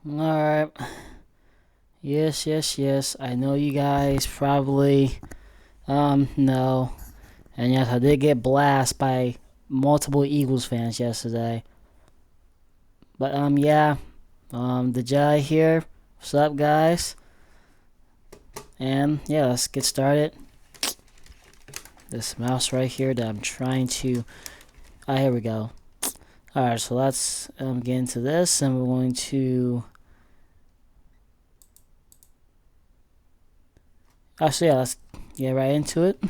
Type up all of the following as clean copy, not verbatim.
Alright. Yes, yes, yes. I know you guys probably know. And yes, I did get blasted by multiple Eagles fans yesterday. But yeah. The Jedi here. What's up, guys? And yeah, let's get started. This mouse right here that I'm trying to here we go. Alright, so let's get into this, and we're going to actually, yeah, let's get right into it.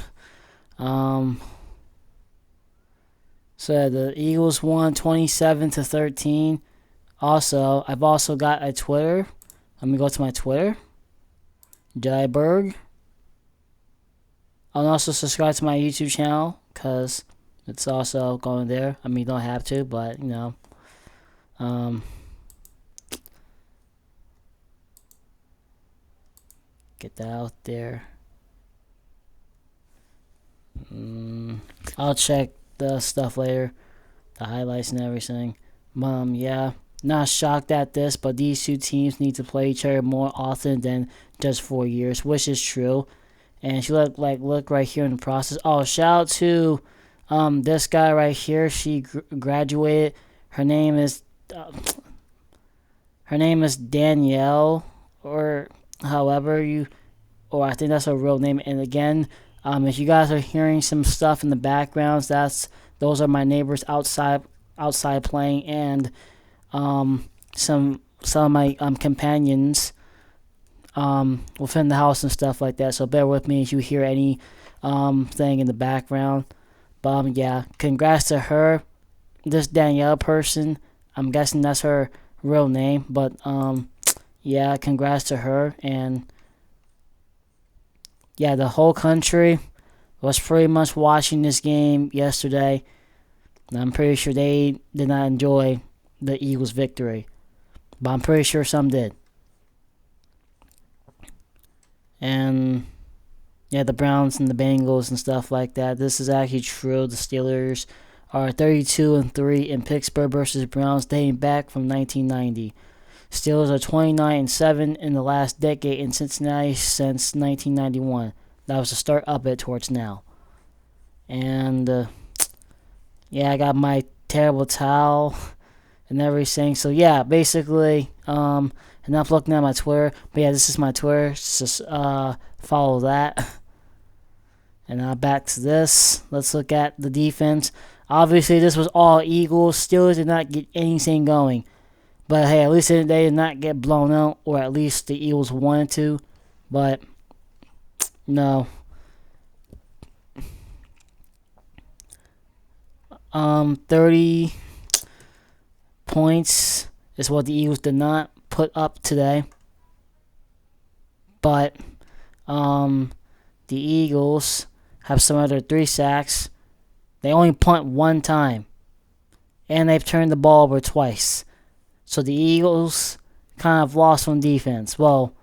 So the Eagles won 27-13. Also, I've also got a Twitter. Let me go to my Twitter. Jaiberg. I'll also subscribe to my YouTube channel because it's also going there. I mean, you don't have to, but you know. Get that out there. I'll check the stuff later, the highlights and everything. Yeah, not shocked at this, but these two teams need to play each other more often than just 4 years, which is true. And she look right here in the process. Oh, shout out to this guy right here. She graduated. Her name is Danielle, or however you, or I think that's her real name. And again, if you guys are hearing some stuff in the backgrounds, those are my neighbors outside playing, and some of my companions within the house and stuff like that. So bear with me if you hear any thing in the background. But yeah, congrats to her. This Danielle person, I'm guessing that's her real name. But yeah, congrats to her. And yeah, the whole country was pretty much watching this game yesterday. And I'm pretty sure they did not enjoy the Eagles' victory, but I'm pretty sure some did. And yeah, the Browns and the Bengals and stuff like that. This is actually true. The Steelers are 32-3 in Pittsburgh versus Browns dating back from 1990. Steelers are 29-7 in the last decade in Cincinnati since 1991. That was the start up it towards now. And yeah, I got my terrible towel and everything. So yeah, basically, enough looking at my Twitter. But yeah, this is my Twitter. Just follow that. And now back to this. Let's look at the defense. Obviously, this was all Eagles. Steelers did not get anything going. But hey, at least they did not get blown out, or at least the Eagles wanted to. But no. 30 points is what the Eagles did not put up today. But the Eagles have some other 3 sacks. They only punt 1 time. And they've turned the ball over twice. So the Eagles kind of lost on defense. Well,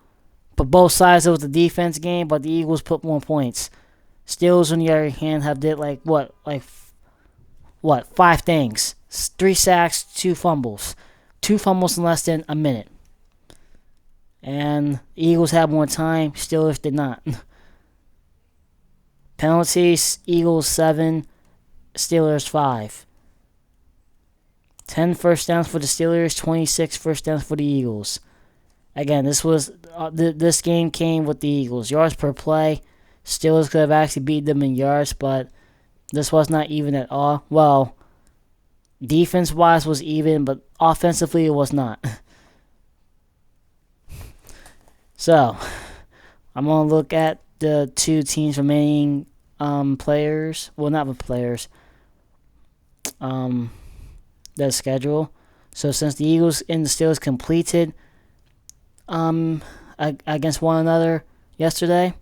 but both sides of the defense game, but the Eagles put more points. Steelers, on the other hand, have did 5 things. 3 sacks, 2 fumbles. 2 fumbles in less than a minute. And the Eagles had more time. Steelers did not. Penalties, Eagles 7, Steelers 5. 10 first downs for the Steelers, 26 first downs for the Eagles. Again, this game came with the Eagles. Yards per play, Steelers could have actually beat them in yards, but this was not even at all. Well, defense-wise was even, but offensively it was not. So, I'm going to look at the 2 teams' remaining players. Well, not the players. The schedule. So, since the Eagles and the Steelers completed against one another yesterday,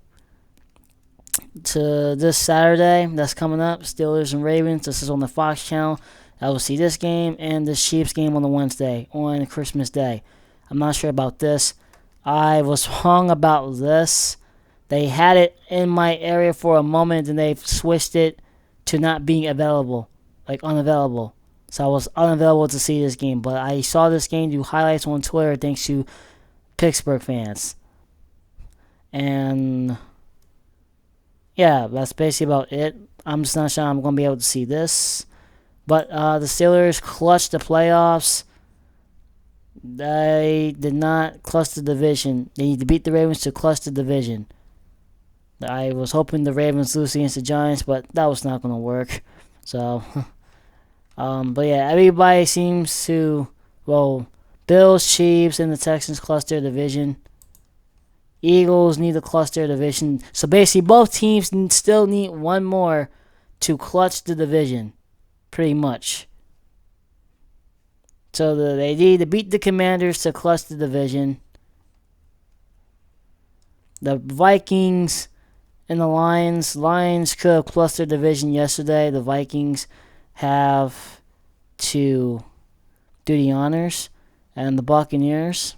to this Saturday that's coming up, Steelers and Ravens. This is on the Fox channel. I will see this game and the Chiefs game on the Wednesday, on Christmas Day. I'm not sure about this. I was wrong about this. They had it in my area for a moment, and they've switched it to not being available, like unavailable. So I was unavailable to see this game. But I saw this game do highlights on Twitter thanks to Pittsburgh fans. And yeah, that's basically about it. I'm just not sure I'm going to be able to see this. But the Steelers clutched the playoffs. They did not clutch the division. They need to beat the Ravens to clutch the division. I was hoping the Ravens lose against the Giants, but that was not going to work. So, but yeah, everybody seems to, well, Bills, Chiefs, and the Texans clutch their division. Eagles need to clutch their division. So basically, both teams still need one more to clutch the division, pretty much. So they need to beat the Commanders to clutch the division. The Vikings and the Lions. Lions could have clutched their division yesterday. The Vikings have to do the honors. And the Buccaneers,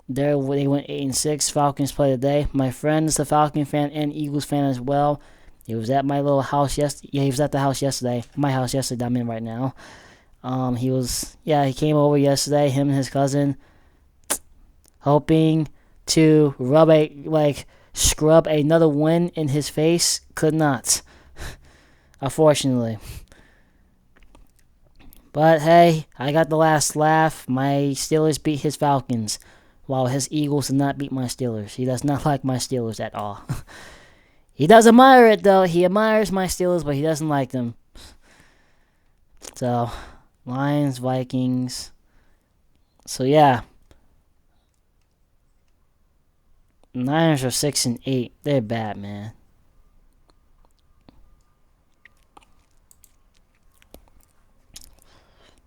they went 8-6. Falcons play today. My friend is a Falcon fan and Eagles fan as well. He was at my little house yesterday. Yeah, he was at the house yesterday. My house yesterday that I'm in right now. He came over yesterday, him and his cousin, hoping to scrub another win in his face. Could not, unfortunately. But hey, I got the last laugh. My Steelers beat his Falcons, while his Eagles did not beat my Steelers. He does not like my Steelers at all. He does admire it, though. He admires my Steelers, but he doesn't like them. So, Lions, Vikings. So, yeah. Niners are 6-8. They're bad, man.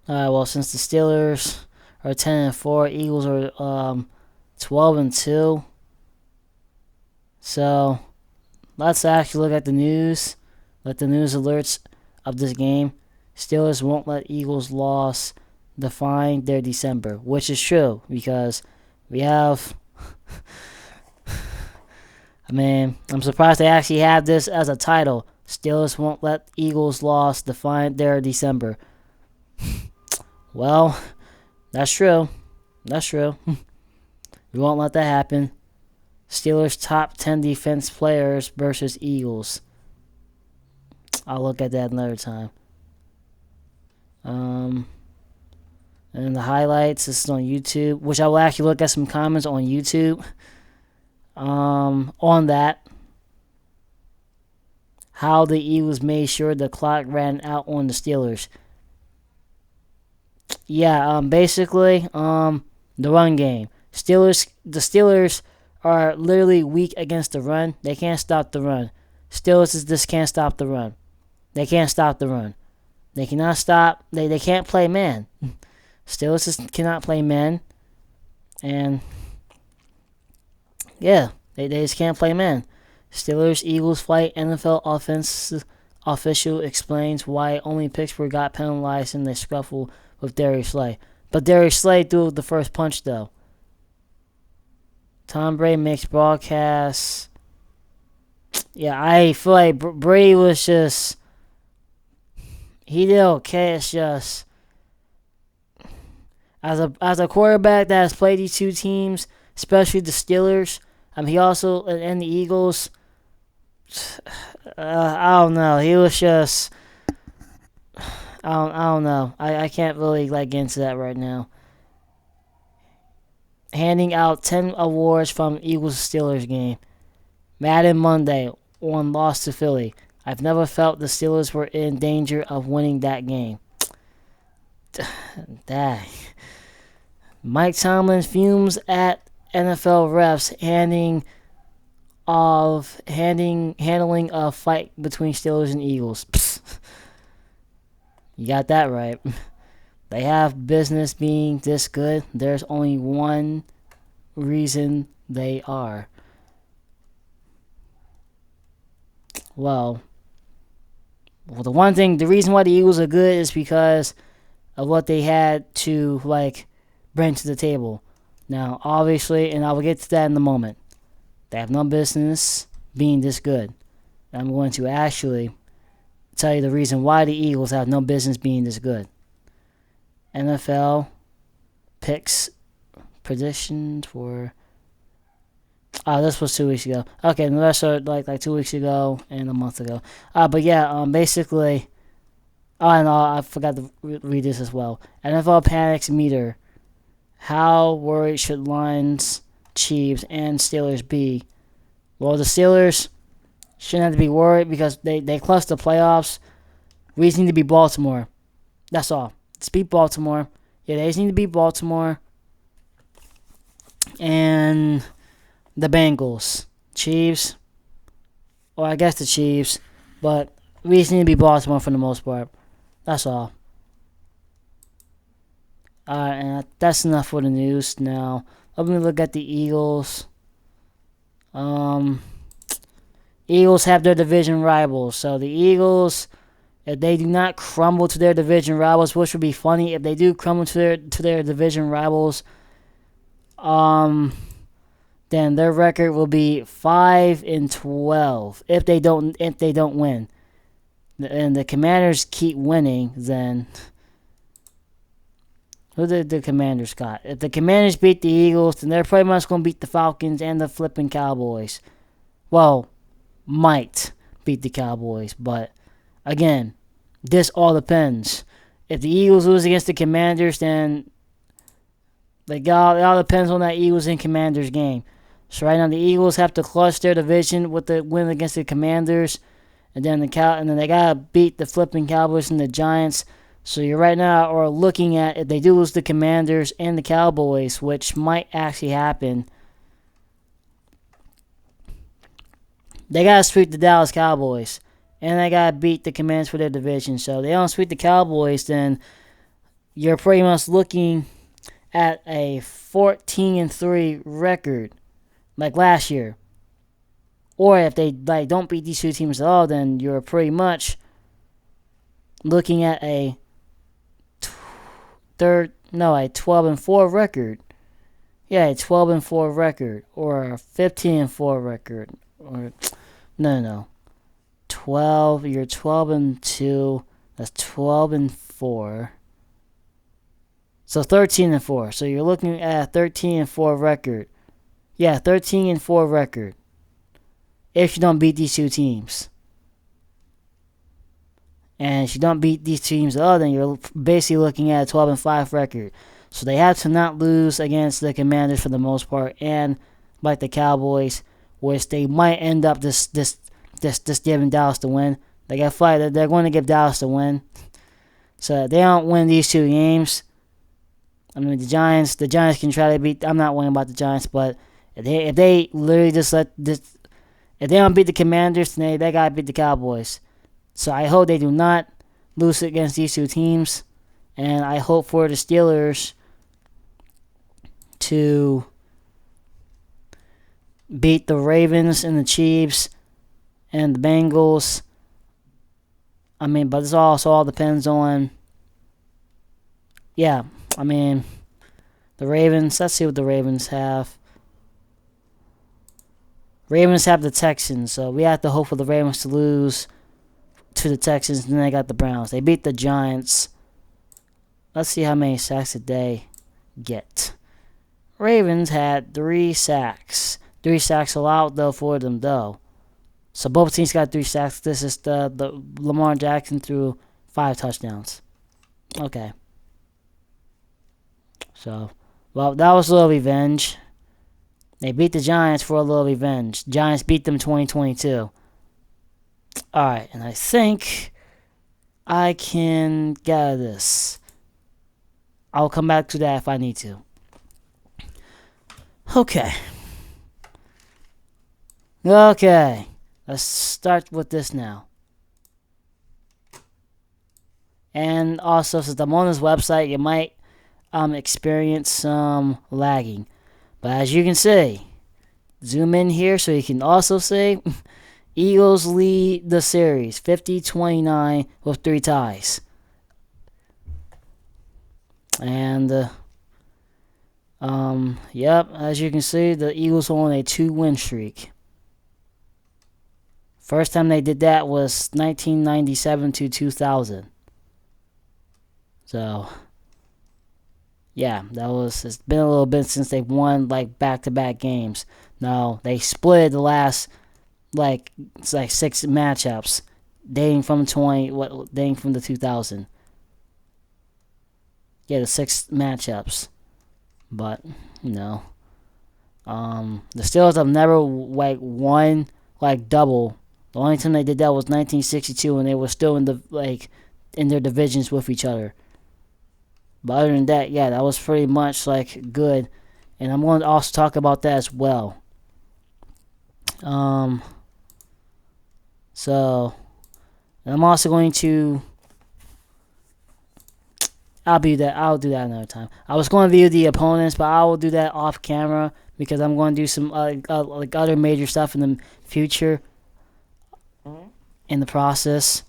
Alright, well, since the Steelers are 10-4, Eagles are 12-2. So, let's actually look at the news. Let the news alerts of this game. Steelers won't let Eagles' loss define their December, which is true because we have. I mean, I'm surprised they actually have this as a title. Steelers won't let Eagles' loss define their December. Well, that's true. That's true. We won't let that happen. Steelers' top 10 defense players versus Eagles. I'll look at that another time. And the highlights, this is on YouTube, which I will actually look at some comments on YouTube on that. How the Eagles made sure the clock ran out on the Steelers. Yeah, basically, the run game. The Steelers are literally weak against the run. They can't stop the run. Steelers just can't stop the run. They can't stop the run. They cannot stop. They can't play man. Steelers just cannot play man. And, yeah, they just can't play man. Steelers, Eagles fight. NFL offense official explains why only Pittsburgh got penalized in the scuffle with Darius Slay. But Darius Slay threw the first punch, though. Tom Brady makes broadcasts. Yeah, I feel like Brady was just... He did okay. It's just... As a quarterback that has played these two teams, especially the Steelers, he also... And the Eagles... I don't know. He was just... I don't know. I can't really get into that right now. Handing out 10 awards from Eagles-Steelers game. Madden Monday on loss to Philly. I've never felt the Steelers were in danger of winning that game. Dang. Mike Tomlin fumes at NFL refs handling a fight between Steelers and Eagles. Psst. You got that right. They have business being this good. There's only one reason they are. Well, the reason why the Eagles are good is because of what they had to, bring to the table. Now, obviously, and I will get to that in a moment, they have no business being this good. I'm going to actually tell you the reason why the Eagles have no business being this good. NFL picks predictions for. Oh, this was 2 weeks ago. Okay, the rest are like 2 weeks ago and a month ago. But yeah, basically. Oh, and I forgot to read this as well. NFL panics meter. How worried should Lions, Chiefs, and Steelers be? Well, the Steelers shouldn't have to be worried because they clutched the playoffs. We just need to beat Baltimore. That's all. Just beat Baltimore. Yeah, they just need to beat Baltimore. And the Bengals. Chiefs. Well, I guess the Chiefs. But we just need to beat Baltimore for the most part. That's all. And that's enough for the news. Now, let me look at the Eagles. Eagles have their division rivals. So the Eagles, if they do not crumble to their division rivals, which would be funny if they do crumble to their division rivals, then their record will be 5-12 if they don't win. And the Commanders keep winning, then who did the Commanders got? If the Commanders beat the Eagles, then they're pretty much going to beat the Falcons and the flipping Cowboys. Well, might beat the Cowboys, but again, this all depends. If the Eagles lose against the Commanders, then it all depends on that Eagles and Commanders game. So right now, the Eagles have to clutch their division with the win against the Commanders. And then they gotta beat the flipping Cowboys and the Giants. So you're right now are looking at if they do lose the Commanders and the Cowboys, which might actually happen. They gotta sweep the Dallas Cowboys, and they gotta beat the Commanders for their division. So if they don't sweep the Cowboys, then you're pretty much looking at a 14-3 record, like last year. Or if they don't beat these two teams at all, then you're pretty much looking at a 12-4 record. Yeah, a 12-4 record or a 15-4 record. Or no. 12. You're 12-2. That's 12-4. So 13-4. So you're looking at a 13-4 record. Yeah, 13-4 record. If you don't beat these two teams. And if you don't beat these teams at all, then you're basically looking at a 12-5 record. So they have to not lose against the Commanders for the most part, and like the Cowboys, which they might end up this giving Dallas the win. They got fight. They're going to give Dallas the win. So if they don't win these two games, I mean the Giants can try to beat. I'm not worrying about the Giants, but if they literally just let this. If they don't beat the Commanders, then they got to beat the Cowboys. So I hope they do not lose against these two teams. And I hope for the Steelers to beat the Ravens and the Chiefs and the Bengals. I mean, but this also all depends on... Yeah, I mean, the Ravens. Let's see what the Ravens have. Ravens have the Texans, so we have to hope for the Ravens to lose to the Texans, and then they got the Browns. They beat the Giants. Let's see how many sacks did they get. Ravens had 3 sacks. 3 sacks allowed, though, for them, though. So both teams got 3 sacks. This is the Lamar Jackson threw 5 touchdowns. Okay. So, well, that was a little revenge. They beat the Giants for a little revenge. Giants beat them 2022. Alright, and I think I can get out of this. I'll come back to that if I need to. Okay. Let's start with this now. And also, since I'm on this website, you might experience some lagging. But as you can see, zoom in here so you can also see Eagles lead the series 50-29 with 3 ties. And, yep, as you can see, the Eagles are on a 2-win streak. First time they did that was 1997 to 2000. So, yeah, it's been a little bit since they've won like back-to-back games. Now, they split the last it's like 6 matchups dating from the 2000. Yeah, the 6 matchups. But, you know, the Steelers have never like won like double. The only time they did that was 1962 when they were still in their divisions with each other. But other than that, yeah, that was pretty much like good. And I'm going to also talk about that as well. So I'm also going to I'll do that another time. I was going to view the opponents, but I will do that off camera because I'm going to do some like other major stuff in the future in the process.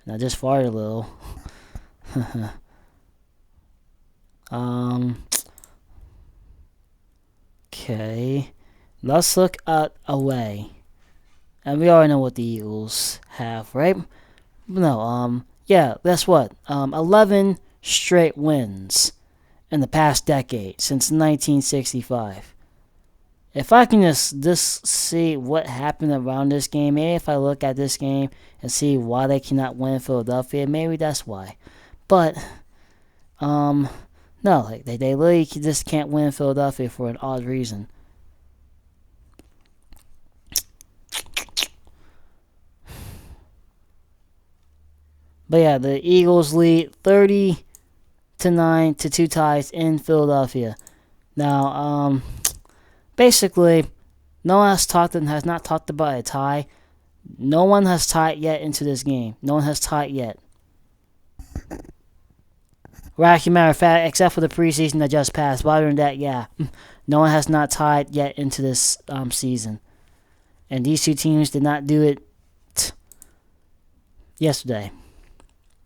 And I just farted a little. Okay. Let's look at away. And we already know what the Eagles have, right? No, yeah, that's what? 11 straight wins in the past decade, since 1965. If I can just see what happened around this game, maybe if I look at this game and see why they cannot win in Philadelphia, maybe that's why. But, no, like they literally just can't win in Philadelphia for an odd reason. But yeah, the Eagles lead 30-9 to 2 ties in Philadelphia. Now, basically, no one has not talked about a tie. No one has tied yet into this game. No one has tied yet. Well, matter of fact, except for the preseason that just passed. But other than that, yeah, no one has not tied yet into this season. And these two teams did not do it yesterday.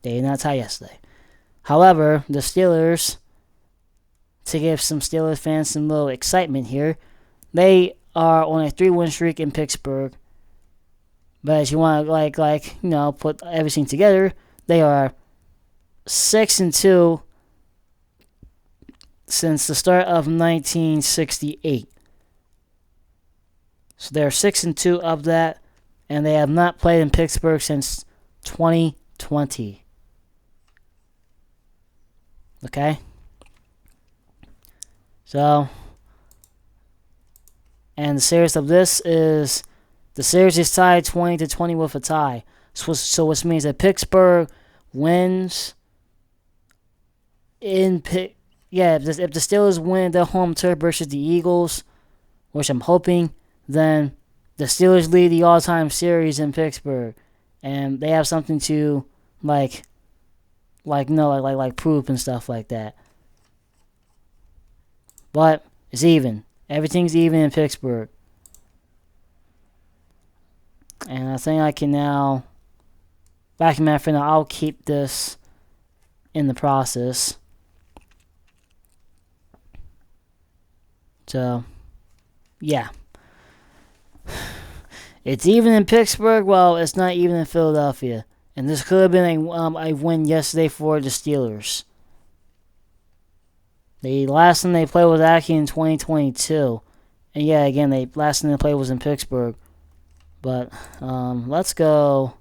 They did not tie yesterday. However, the Steelers, to give some Steelers fans some little excitement here, they are on a 3-win streak in Pittsburgh. But as you want to put everything together, they are 6-2 since the start of 1968. So they're 6-2 of that, and they have not played in Pittsburgh since 2020. Okay? So, and the series of this is, the series is tied 20-20 with a tie. So which means that Pittsburgh wins if the Steelers win their home turf versus the Eagles, which I'm hoping, then the Steelers lead the all-time series in Pittsburgh, and they have something to prove and stuff like that. But it's even. Everything's even in Pittsburgh. And I think I can now, back in my friend, I'll keep this in the process. So, yeah. It's even in Pittsburgh. Well, it's not even in Philadelphia. And this could have been a win yesterday for the Steelers. The last time they played was actually in 2022. And yeah, again, the last time they played was in Pittsburgh. But let's go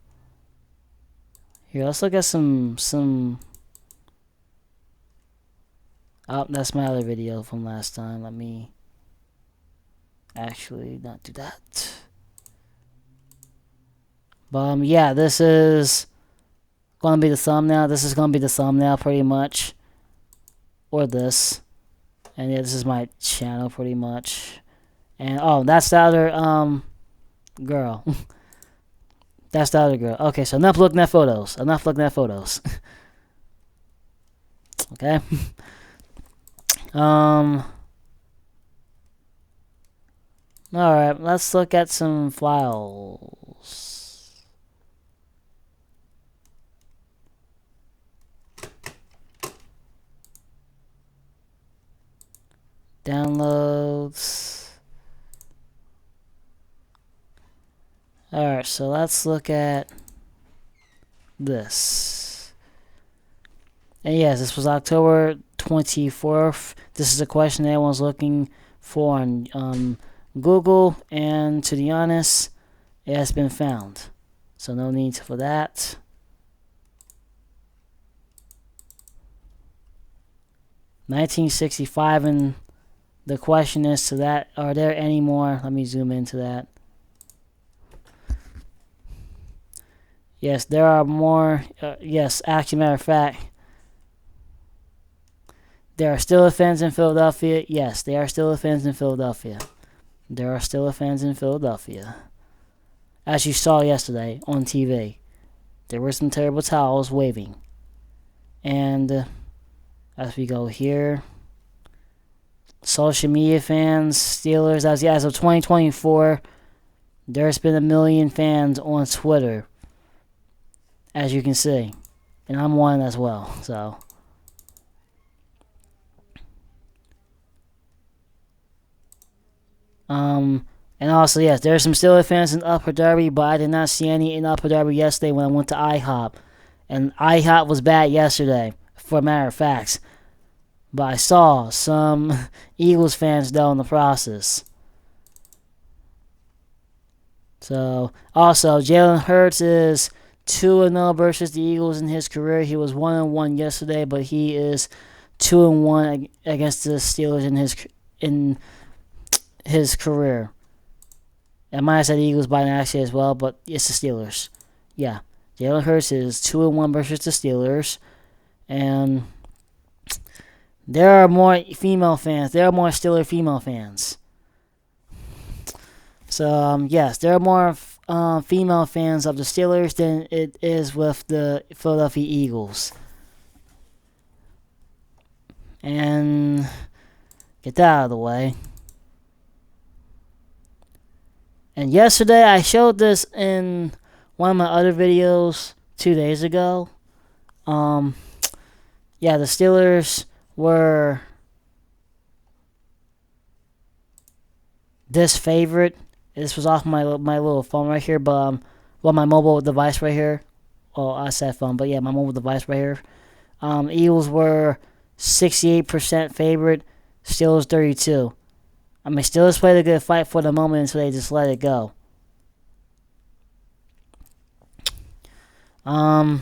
here. Let's look at some. Oh, that's my other video from last time. Let me actually not do that. But yeah, this is going to be the thumbnail. This is going to be the thumbnail pretty much. Or this. And yeah, this is my channel pretty much. And oh, that's the other girl. That's the other girl. Okay, so enough looking at photos. Okay. Alright, let's look at some files. Downloads. Alright, so let's look at this. And yes, this was October 24th. This is a question that everyone's looking for on Google, and to be honest, it has been found. So no need for that. (1965), and the question is to that, are there any more? Let me zoom into that. Yes, there are more. Yes, actually, matter of fact, there are still fans in Philadelphia. Yes, there are still fans in Philadelphia. There are still fans in Philadelphia. As you saw yesterday on TV, there were some terrible towels waving. And as we go here, social media fans, Steelers, as of 2024, there's been 1 million fans on Twitter, as you can see. And I'm one as well, so. And also, yes, there's some Steelers fans in Upper Darby, but I did not see any in Upper Darby yesterday when I went to IHOP. And IHOP was bad yesterday, for a matter of fact. But I saw some Eagles fans, though, in the process. So, also, Jalen Hurts is 2-0 versus the Eagles in his career. He was 1-1 yesterday, but he is 2-1 against the Steelers in his career. I might have said Eagles by accident as well, but it's the Steelers. Yeah, Jalen Hurts is 2-1 versus the Steelers, and there are more female fans. There are more Steelers female fans. So yes, there are more female fans of the Steelers than it is with the Philadelphia Eagles. And get that out of the way. And yesterday, I showed this in one of my other videos 2 days ago. Yeah, the Steelers were disfavored. This was off my little phone right here, but my mobile device right here. Well, I said phone, but yeah, my mobile device right here. Eagles were 68% favorite. Steelers 32%. I mean, Steelers played a good fight for the moment until they just let it go. The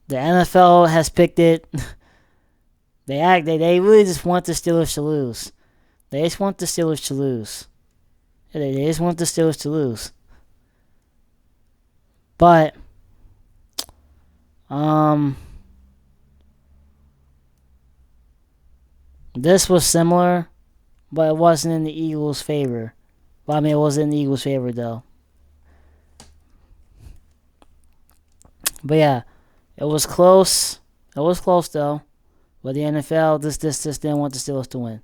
NFL has picked it. They really just want the Steelers to lose. They just want the Steelers to lose. They just want the Steelers to lose. But this was similar, but it wasn't in the Eagles' favor. Well, I mean, it was in the Eagles' favor, though. But yeah, it was close. It was close, though. But the NFL, this didn't want the Steelers to win.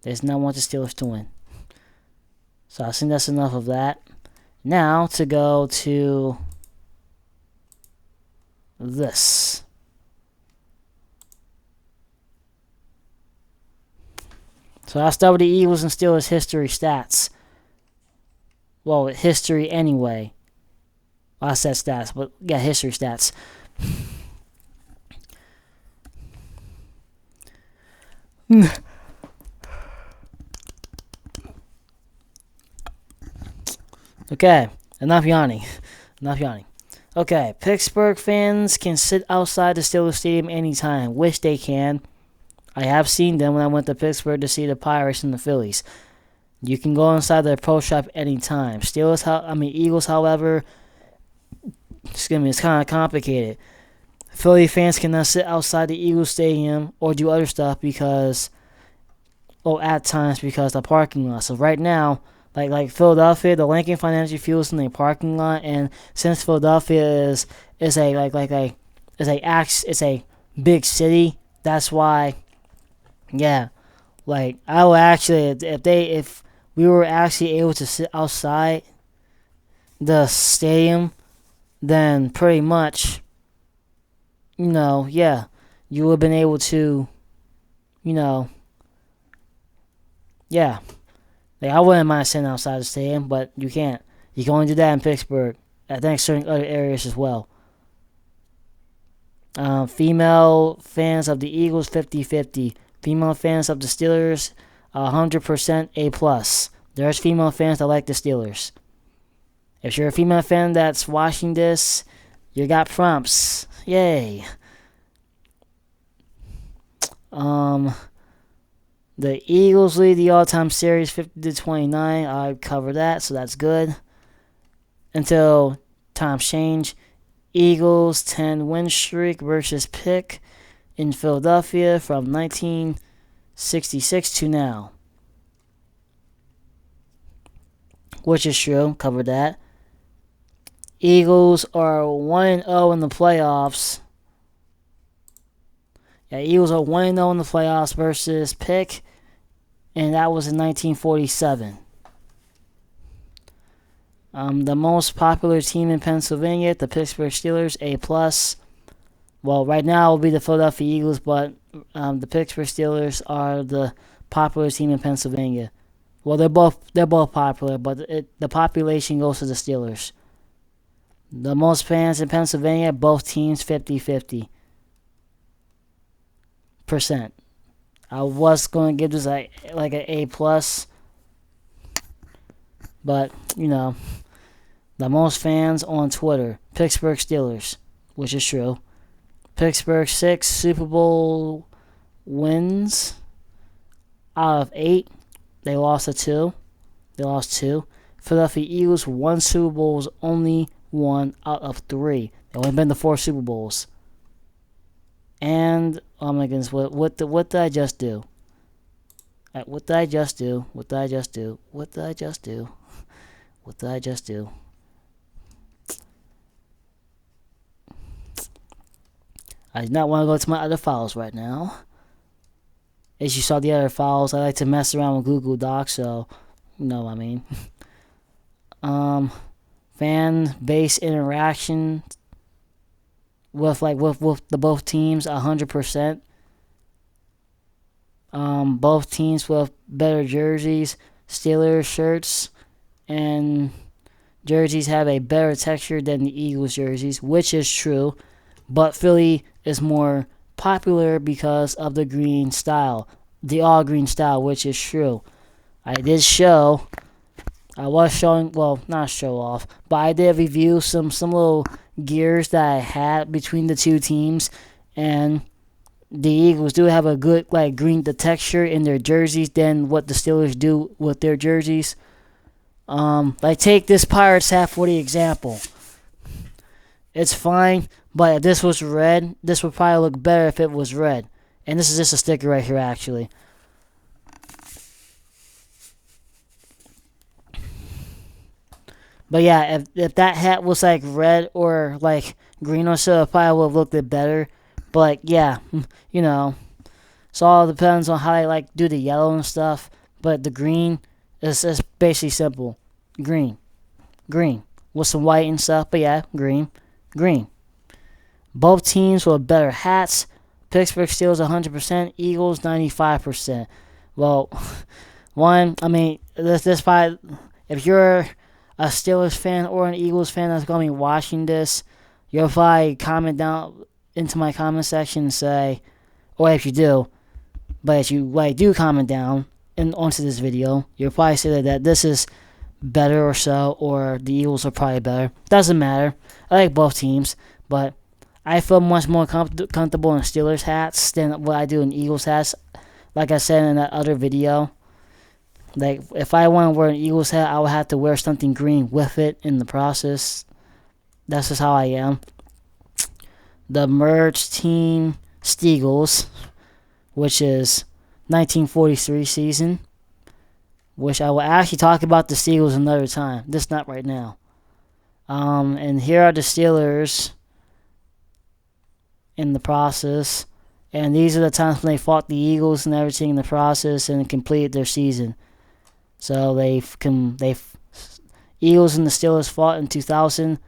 They did not want the Steelers to win. So I think that's enough of that. Now to go to this. So I'll start with the Eagles and Steelers history stats. Well, history anyway. Well, I said stats, but yeah, history stats. Okay, enough yawning. Enough yawning. Okay, Pittsburgh fans can sit outside the Steelers Stadium anytime. Wish they can. I have seen them when I went to Pittsburgh to see the Pirates and the Phillies. You can go inside their pro shop anytime. Eagles, however, excuse me, it's kind of complicated. Philly fans cannot sit outside the Eagles Stadium or do other stuff at times because the parking lot. So right now, like Philadelphia, the Lincoln Financial Field is in the parking lot, and since Philadelphia is a big city, that's why. Yeah, I would actually, if we were actually able to sit outside the stadium, then pretty much, you would have been able to, Yeah, like I wouldn't mind sitting outside the stadium, but you can't. You can only do that in Pittsburgh. I think certain other areas as well. Female fans of the Eagles 50-50. Female fans of the Steelers 100% A plus. There's female fans that like the Steelers. If you're a female fan that's watching this, you got prompts. Yay. Um, the Eagles lead the all-time series 50-29. I covered that, so that's good. Until times change. Eagles 10 win streak versus Pick in Philadelphia from 1966 to now. Which is true. Covered that. Eagles are 1-0 in the playoffs. Yeah, Eagles are 1-0 in the playoffs versus Pick, and that was in 1947. The most popular team in Pennsylvania, the Pittsburgh Steelers, A plus. Well, right now it will be the Philadelphia Eagles, but the Pittsburgh Steelers are the popular team in Pennsylvania. Well, they're both popular, but the population goes to the Steelers. The most fans in Pennsylvania, both teams 50-50%. I was going to give this like an A plus, but the most fans on Twitter, Pittsburgh Steelers, which is true. Pittsburgh 6 Super Bowl wins out of 8. They lost 2. Philadelphia Eagles 1 Super Bowls, only 1 out of 3. They only been to 4 Super Bowls. And oh my goodness, what did I just do? What did I just do? I do not want to go to my other files right now. As you saw the other files, I like to mess around with Google Docs, so you know what I mean. Fan base interaction with the both teams 100%. Both teams with better jerseys. Steelers shirts and jerseys have a better texture than the Eagles jerseys, which is true, but Philly is more popular because of the green style, the all green style, which is true. I was showing, well, not show off, but I did review some little gears that I had between the two teams, and the Eagles do have a good green the texture in their jerseys than what the Steelers do with their jerseys. Take this Pirates hat for the example. It's fine, but if this was red, this would probably look better if it was red. And this is just a sticker right here, actually. But yeah, if that hat was red or green or so, it probably would have looked it better. But yeah, so all depends on how they do the yellow and stuff. But the green is basically simple. Green with some white and stuff. But yeah, green. Both teams with better hats. Pittsburgh Steelers 100%, Eagles 95%. Well, this probably, if you're a Steelers fan or an Eagles fan that's going to be watching this, you'll probably comment down into my comment section and say, or if you do, but if you do comment down and onto this video, you'll probably say that this is better or so, or the Eagles are probably better. Doesn't matter. I like both teams, but I feel much more comfortable in Steelers hats than what I do in Eagles hats. Like I said in that other video, if I want to wear an Eagles hat, I would have to wear something green with it in the process. That's just how I am. The merged team Steagles, which is 1943 season, which I will actually talk about the Steelers another time. Just not right now. And here are the Steelers in the process. And these are the times when they fought the Eagles and everything in the process and completed their season. So Eagles and the Steelers fought in 2000,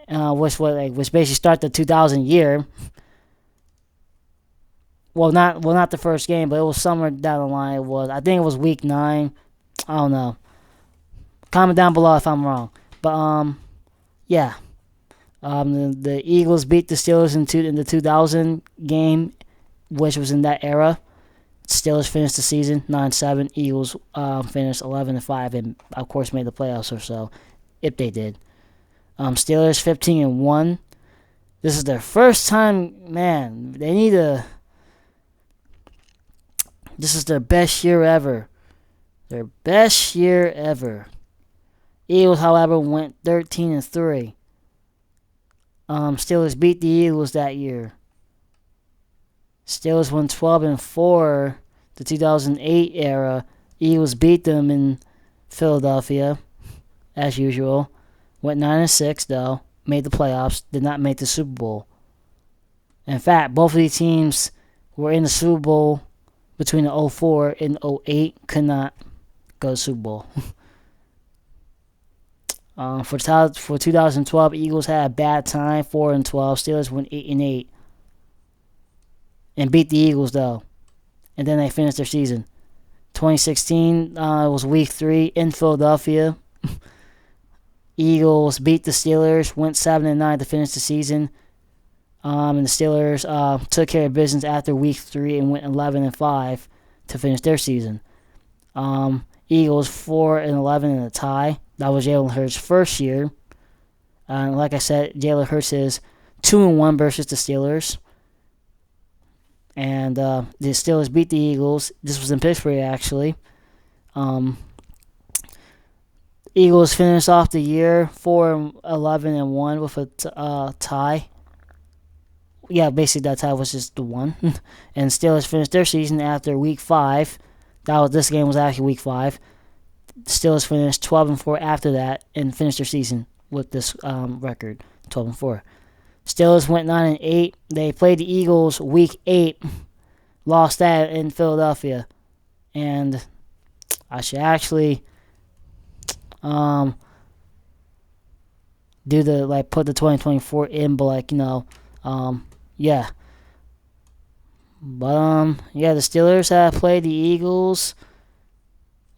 which basically started the 2000 year. not the first game, but it was somewhere down the line. I think it was week 9. I don't know. Comment down below if I'm wrong. But yeah. The Eagles beat the Steelers in the 2000 game, which was in that era. Steelers finished the season 9-7. Eagles finished 11-5, and of course made the playoffs or so, if they did. Steelers 15-1. This is their first time. Man, they need to. This is their best year ever. Their best year ever. Eagles, however, went 13-3. Steelers beat the Eagles that year. Steelers won 12-4 the 2008 era. Eagles beat them in Philadelphia, as usual. Went 9-6 though. Made the playoffs. Did not make the Super Bowl. In fact, both of these teams were in the Super Bowl between the 04 and 08. Could not go to the Super Bowl. For 2012, Eagles had a bad time, 4-12. Steelers went 8-8, and beat the Eagles though, and then they finished their season. 2016 was week 3 in Philadelphia. Eagles beat the Steelers, went 7-9 to finish the season. And the Steelers took care of business after week 3 and went 11-5 to finish their season. Eagles 4-11 in a tie. That was Jalen Hurts' first year. Like I said, Jalen Hurts is 2-1 versus the Steelers. And the Steelers beat the Eagles. This was in Pittsburgh, actually. Eagles finished off the year 4-11-1 with a tie. Yeah, basically that tie was just the one. And Steelers finished their season after week 5. This game was actually week 5. Steelers finished 12-4 after that and finished their season with this record, 12-4. Steelers went 9-8. They played the Eagles week 8, lost that in Philadelphia, and I should actually put the 2024 in, but yeah. But the Steelers have played the Eagles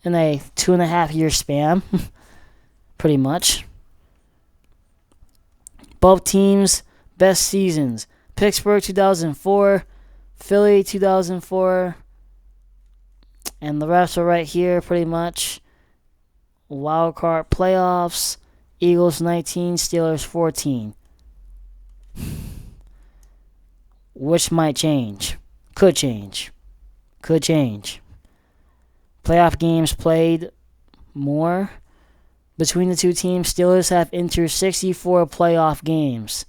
in a 2.5-year span, pretty much. Both teams' best seasons: Pittsburgh 2004, Philly 2004, and the rest are right here, pretty much. Wild card playoffs: Eagles 19, Steelers 14. Which might change. Could change. Playoff games played more between the two teams. Steelers have entered 64 playoff games.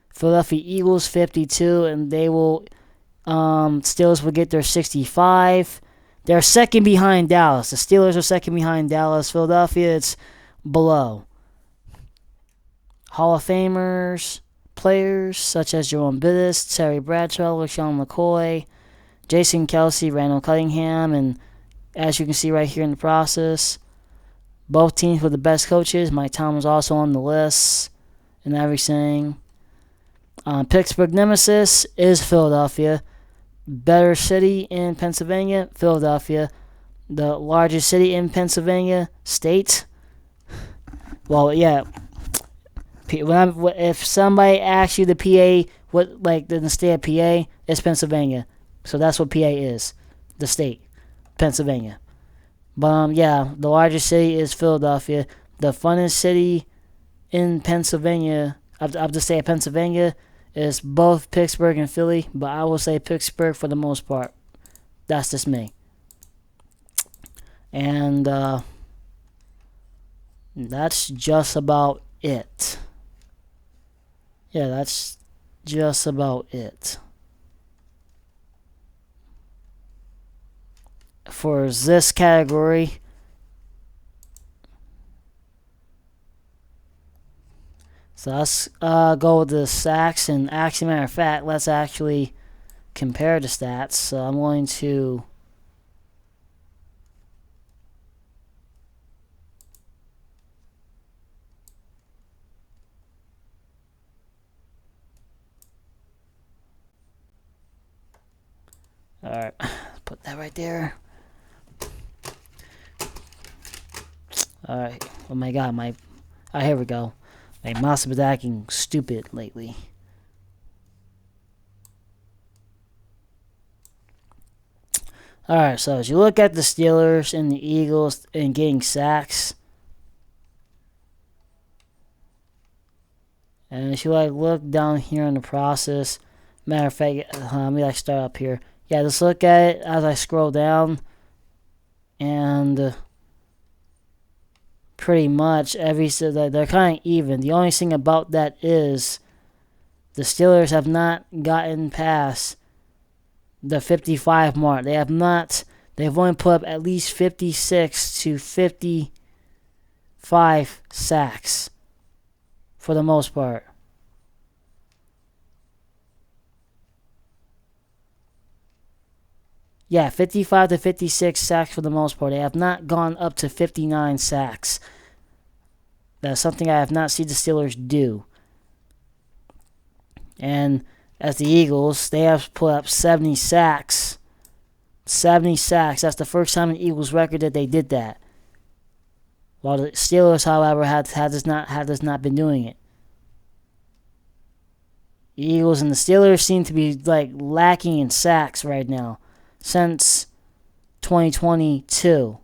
Philadelphia Eagles 52, and they will Steelers will get their 65. They're second behind Dallas. The Steelers are second behind Dallas. Philadelphia, it's below. Hall of Famers, players such as Jerome Bettis, Terry Bradshaw, LaShawn McCoy, Jason Kelsey, Randall Cunningham, and as you can see right here in the process, both teams were the best coaches. Mike Tomlin's also on the list and everything. Pittsburgh nemesis is Philadelphia. Better city in Pennsylvania, Philadelphia. The largest city in Pennsylvania state. Well, yeah. If somebody asks you the PA, the state of PA, it's Pennsylvania. So that's what PA is, the state, Pennsylvania. But the largest city is Philadelphia. The funnest city in Pennsylvania, of the state of Pennsylvania, is both Pittsburgh and Philly. But I will say Pittsburgh for the most part. That's just me. And that's just about it. Yeah, that's just about it for this category. So let's go with the sacks, and actually, matter of fact, let's actually compare the stats. So I'm going to Alright, put that right there. Alright, oh my god, here we go. My mouse has been acting stupid lately. Alright, so as you look at the Steelers and the Eagles and getting sacks, and if you look down here in the process, matter of fact, let me start up here. Yeah, just look at it as I scroll down, and pretty much they're kind of even. The only thing about that is the Steelers have not gotten past the 55 mark. They've only put up at least 56 to 55 sacks for the most part. Yeah, 55 to 56 sacks for the most part. They have not gone up to 59 sacks. That's something I have not seen the Steelers do. And as the Eagles, they have put up 70 sacks. 70 sacks. That's the first time in the Eagles' record that they did that. While the Steelers, however, has not been doing it. The Eagles and the Steelers seem to be lacking in sacks right now since 2022.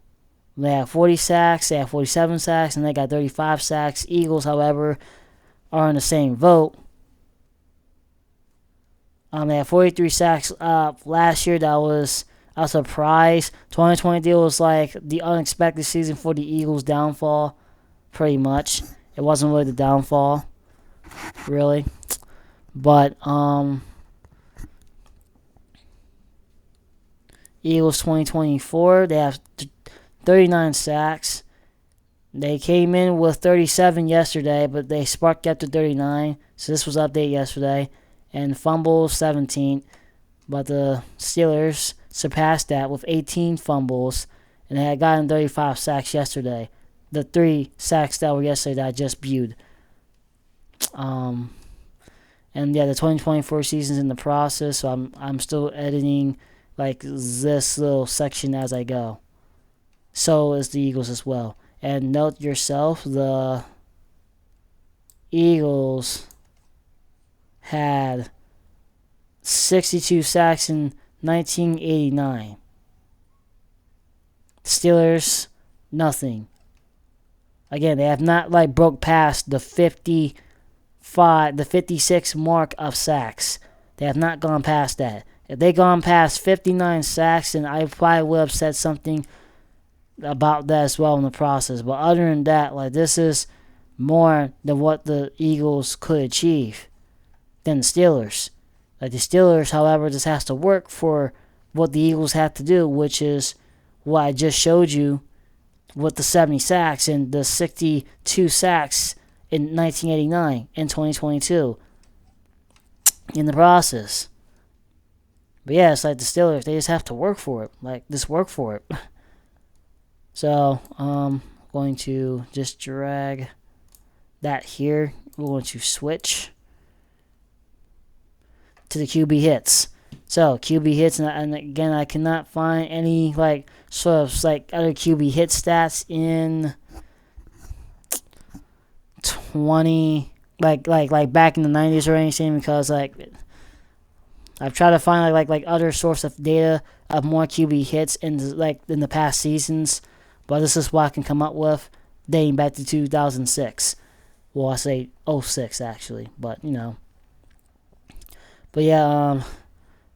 They have 40 sacks, they have 47 sacks, and they got 35 sacks. Eagles, however, are in the same vote. They had 43 sacks last year. That was a surprise. 2020 was like the unexpected season for the Eagles' downfall, pretty much. It wasn't really the downfall, really. But, Eagles 2024, they have 39 sacks. They came in with 37 yesterday, but they sparked up to 39. So this was updated yesterday. And fumbles 17, but the Steelers surpassed that with 18 fumbles, and they had gotten 35 sacks yesterday. The 3 sacks that were yesterday that I just viewed. And yeah, the 2024 season's in the process, so I'm still editing this little section as I go. So is the Eagles as well. And note yourself, the Eagles had 62 sacks in 1989. Steelers, nothing. Again, they have not broke past the 56 mark of sacks. They have not gone past that. If they gone past 59 sacks, then I probably would have said something about that as well in the process. But other than that, this is more than what the Eagles could achieve than the Steelers. The Steelers, however, just has to work for what the Eagles have to do, which is what I just showed you with the 70 sacks and the 62 sacks in 1989 and 2022 in the process. But yeah, it's the Steelers, they just have to work for it. Just work for it. So, I'm going to just drag that here. We're going to switch to the QB hits. So QB hits, and again, I cannot find any other QB hit stats in 20 back in the 90s or anything, because I've tried to find other source of data of more QB hits in the past seasons, but this is what I can come up with dating back to 2006. Well, I say 06 actually, but But yeah,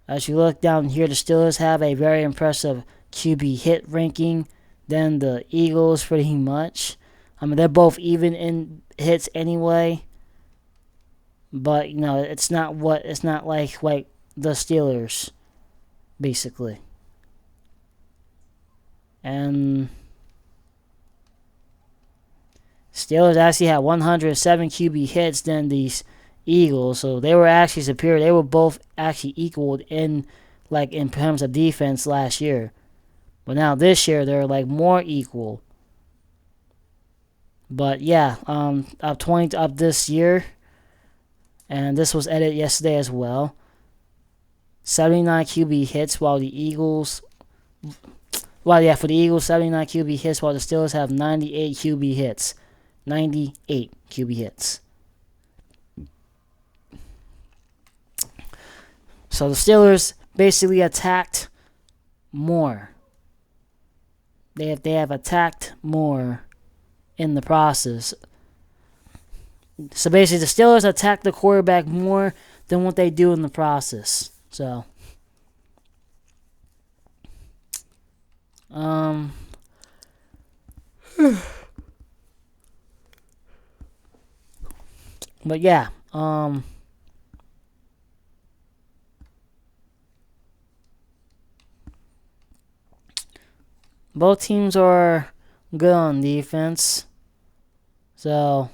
as you look down here, the Steelers have a very impressive QB hit ranking than the Eagles, pretty much. They're both even in hits anyway. But it's not like the Steelers, basically. And Steelers actually had 107 QB hits than these Eagles, so they were actually superior. They were both actually equaled in terms of defense last year, but now this year they're more equal. But yeah, up this year, and this was edited yesterday as well. 79 QB hits, while the Eagles, for the Eagles, 79 QB hits, while the Steelers have 98 QB hits. 98 QB hits. So the Steelers basically attacked more. They have attacked more in the process. So basically, the Steelers attack the quarterback more than what they do in the process. So, but yeah, both teams are good on defense. So,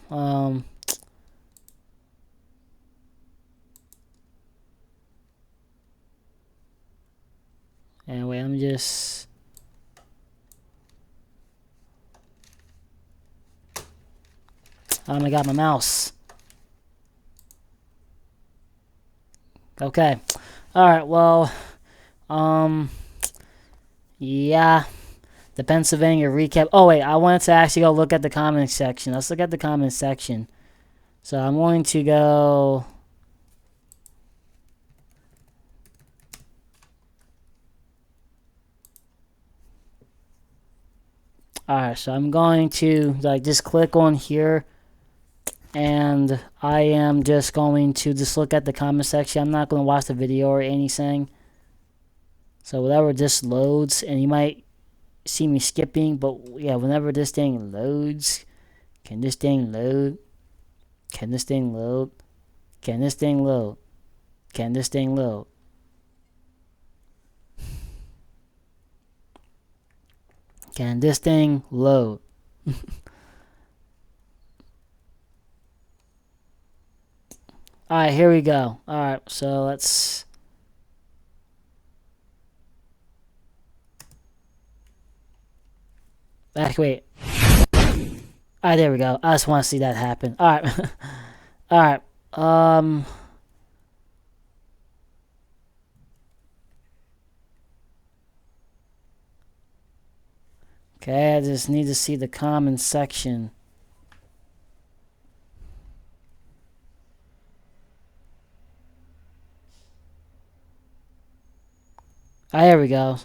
anyway, I'm just... I got my mouse. Okay. Alright, well, yeah. The Pennsylvania recap. Oh, wait, I wanted to actually go look at the comment section. Let's look at the comment section. So I'm going to go... Alright, so I'm going to just click on here, and I am just going to just look at the comment section. I'm not going to watch the video or anything. So whatever just loads, and you might see me skipping, but yeah, whenever this thing loads, can this thing load? Can this thing load? Can this thing load? Can this thing load? Can this thing load? Alright, here we go. Alright, so let's... Actually, wait. Alright, there we go. I just want to see that happen. Alright. Alright. Okay, I just need to see the comment section. There we go.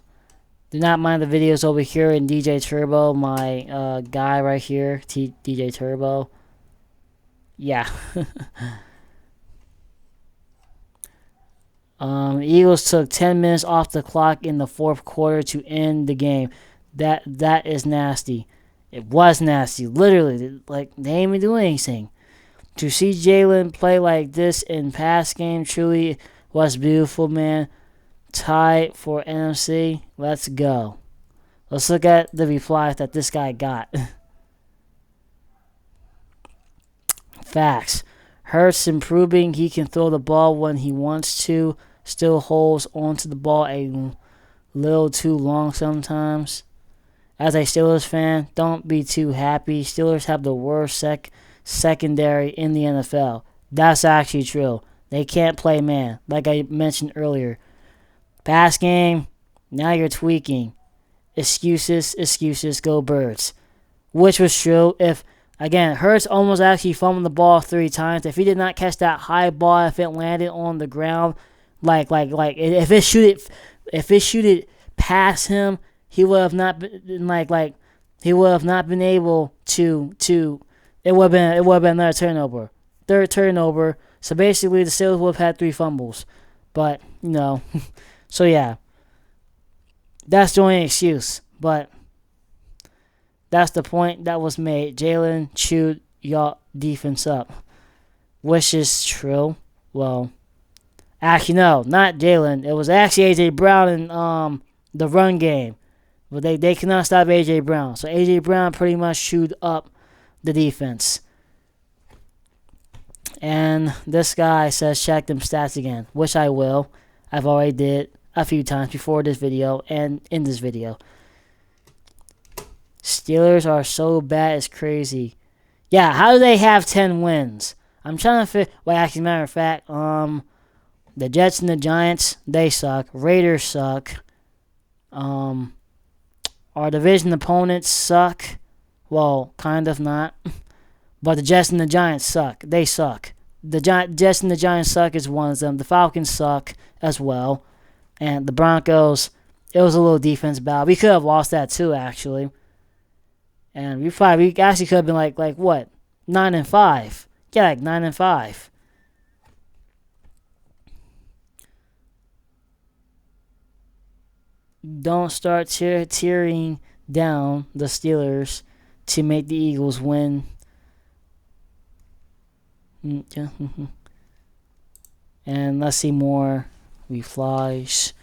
Do not mind the videos over here in DJ Turbo, my guy right here, DJ Turbo. Yeah. Eagles took 10 minutes off the clock in the fourth quarter to end the game. That is nasty. It was nasty. Literally, like, they didn't even do anything. To see Jalen play like this in past game truly was beautiful, man. Tie for NFC. Let's go. Let's look at the replies that this guy got. Facts. Hurts improving. He can throw the ball when he wants to. Still holds onto the ball a little too long sometimes. As a Steelers fan, don't be too happy. Steelers have the worst secondary in the NFL. That's actually true. They can't play man, like I mentioned earlier. Pass game, now you're tweaking. Excuses, go Birds. Which was true. If, again, Hurts almost actually fumbled the ball 3 times. If he did not catch that high ball, if it landed on the ground, like if it shooted past him, he would have not been he would have not been able to it would have been another turnover. Third turnover. So basically the Steelers would have had 3 fumbles. But, you know, so yeah. That's the only excuse. But that's the point that was made. Jalen chewed y'all defense up. Which is true. Well, actually no, not Jalen. It was actually A.J. Brown in the run game. But they cannot stop A.J. Brown. So A.J. Brown pretty much chewed up the defense. And this guy says check them stats again, which I will. I've already did a few times before this video and in this video. Steelers are so bad, it's crazy. Yeah, how do they have 10 wins? I'm trying to figure... Well, actually, matter of fact, The Jets and the Giants, they suck. Raiders suck. Our division opponents suck. Well, kind of not. But the Jets and the Giants suck. They suck. The Jets and the Giants suck is one of them. The Falcons suck as well. And the Broncos, it was a little defense battle. We could have lost that too, actually. And we actually could have been like what? 9-5. Yeah, like 9-5. Don't start tearing down the Steelers to make the Eagles win. And let's see more replies.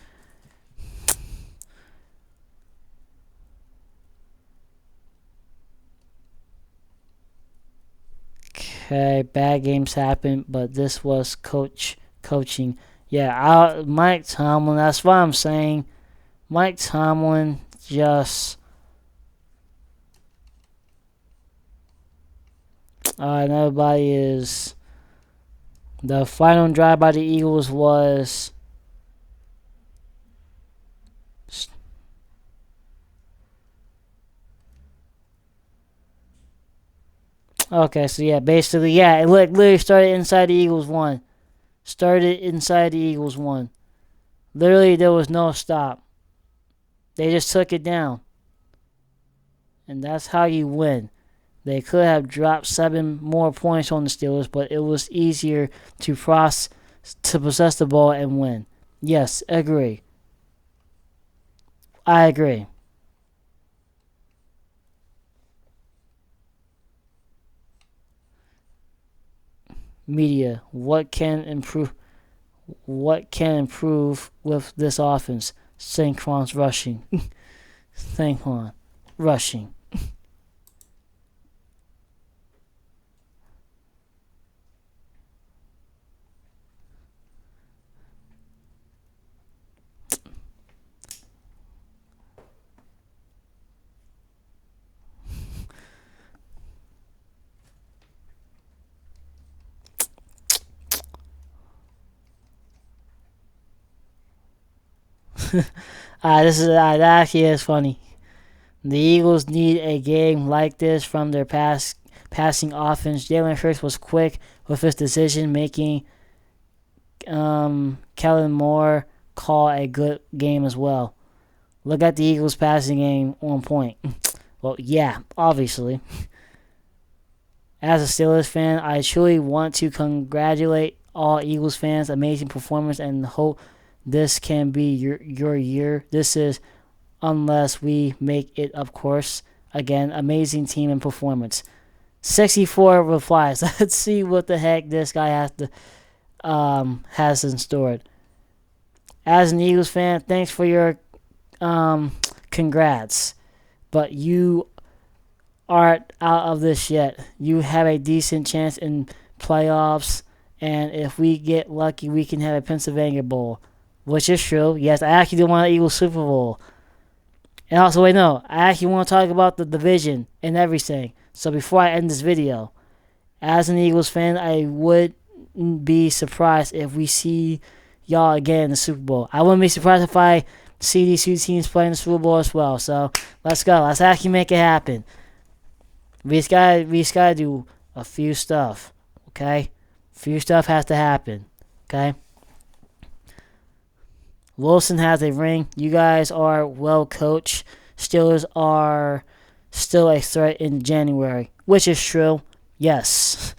Okay, bad games happen, but this was coaching. Yeah, Mike Tomlin, that's what I'm saying. Mike Tomlin just... nobody is... The final drive by the Eagles was... Okay, so yeah, basically, yeah, it literally started inside the Eagles 1. Started inside the Eagles 1. Literally, there was no stop. They just took it down. And that's how you win. They could have dropped 7 more points on the Steelers, but it was easier to possess the ball and win. Yes, agree. I agree. Media, what can improve with this offense? Saquon's rushing. Saquon rushing. That actually is funny. The Eagles need a game like this from their passing offense. Jalen Hurts was quick with his decision making. Kellen Moore called a good game as well. Look at the Eagles passing game on point. Well, yeah, obviously. As a Steelers fan, I truly want to congratulate all Eagles fans. Amazing performance, and hope this can be your year. This is, unless we make it, of course. Again, amazing team and performance. 64 replies. Let's see what the heck this guy has in store. As an Eagles fan, thanks for your congrats. But you aren't out of this yet. You have a decent chance in playoffs, and if we get lucky, we can have a Pennsylvania Bowl. Which is true. Yes, I actually do want an Eagles Super Bowl. And also, wait, no. I actually want to talk about the division and everything. So before I end this video, as an Eagles fan, I wouldn't be surprised if we see y'all again in the Super Bowl. I wouldn't be surprised if I see these two teams playing the Super Bowl as well. So let's go. Let's actually make it happen. We just gotta do a few stuff. Okay? A few stuff has to happen. Okay? Wilson has a ring. You guys are well coached. Steelers are still a threat in January, which is true. Yes,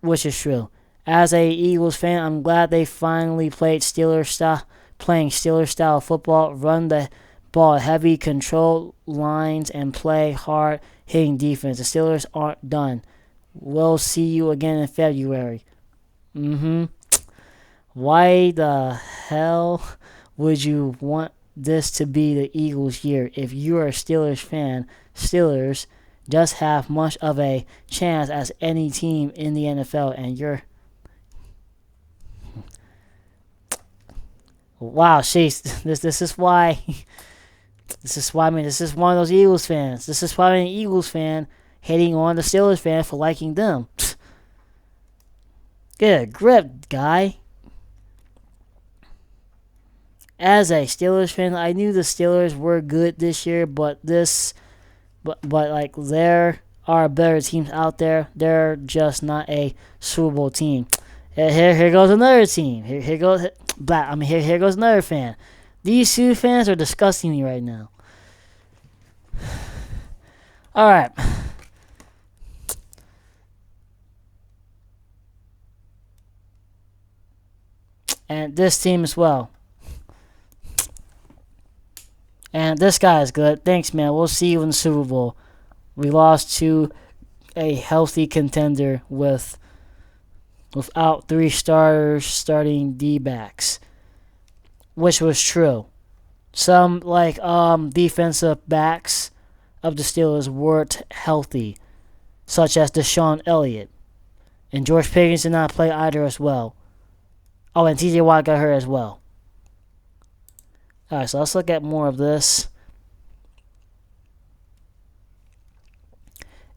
which is true. As a Eagles fan, I'm glad they finally playing Steelers style football. Run the ball heavy, control lines, and play hard hitting defense. The Steelers aren't done. We'll see you again in February. Why the hell would you want this to be the Eagles' year? If you're a Steelers fan, Steelers just have much of a chance as any team in the NFL, and you're... Wow, sheesh. This is why... This is why, this is one of those Eagles fans. This is why I'm an Eagles fan hating on the Steelers fan for liking them. Get a grip, guy. as a Steelers fan, I knew the Steelers were good this year, but like there are better teams out there. They're just not a Super Bowl team. Here goes another team. Here goes black. I mean, here goes another fan. These two fans are disgusting me right now. All right. And this team as well. And this guy is good. Thanks, man. We'll see you in the Super Bowl. We lost to a healthy contender without 3 starters starting D-backs, which was true. Some defensive backs of the Steelers weren't healthy, such as DeShaun Elliott, and George Pickens did not play either as well. Oh, and T.J. Watt got hurt as well. All right, so let's look at more of this.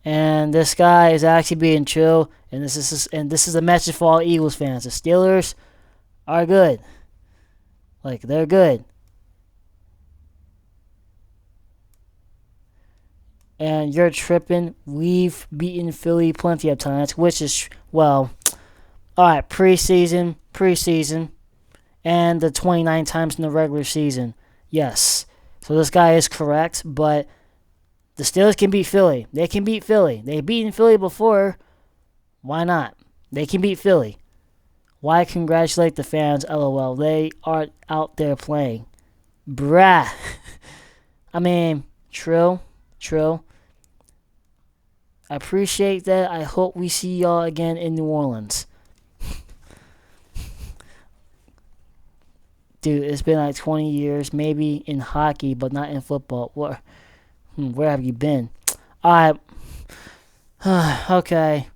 And this guy is actually being chill, and this is a message for all Eagles fans. The Steelers are good. Like, they're good. And you're tripping. We've beaten Philly plenty of times, which is, well, all right, preseason, and the 29 times in the regular season. Yes. So this guy is correct, but the Steelers can beat Philly. They can beat Philly. They've beaten Philly before. Why not? They can beat Philly. Why congratulate the fans? LOL. They are out there playing. Bruh. I mean, true. I appreciate that. I hope we see y'all again in New Orleans. Dude, it's been like 20 years, maybe in hockey, but not in football. Where have you been? Alright. Okay.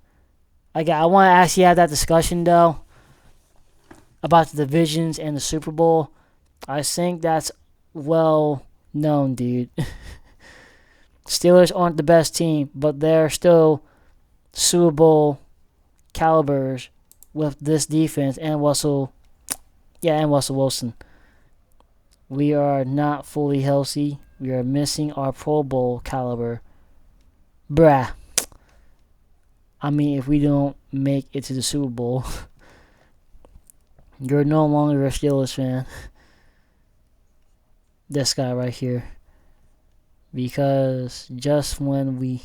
I want to actually have that discussion, though, about the divisions and the Super Bowl. I think that's well known, dude. Steelers aren't the best team, but they're still Super Bowl calibers with this defense and Russell Wilson. We are not fully healthy. We are missing our Pro Bowl caliber. Bruh. I mean, if we don't make it to the Super Bowl, you're no longer a Steelers fan. This guy right here. Because just when we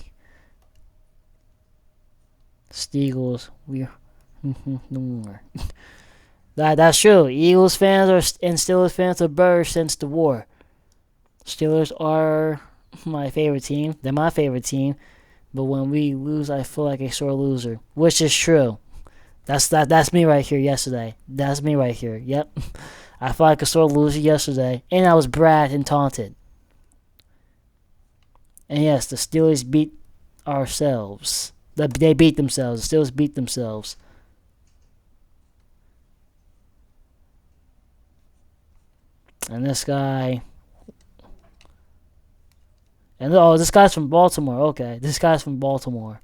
Steagles, we no more. That's true. Eagles fans and Steelers fans are better since the war. Steelers are my favorite team. They're my favorite team. But when we lose, I feel like a sore loser, which is true. That's me right here yesterday. That's me right here. Yep. I felt like a sore loser yesterday, and I was bragged and taunted. And yes, the Steelers beat ourselves. They beat themselves. The Steelers beat themselves. And this guy. And this guy's from Baltimore. Okay, this guy's from Baltimore.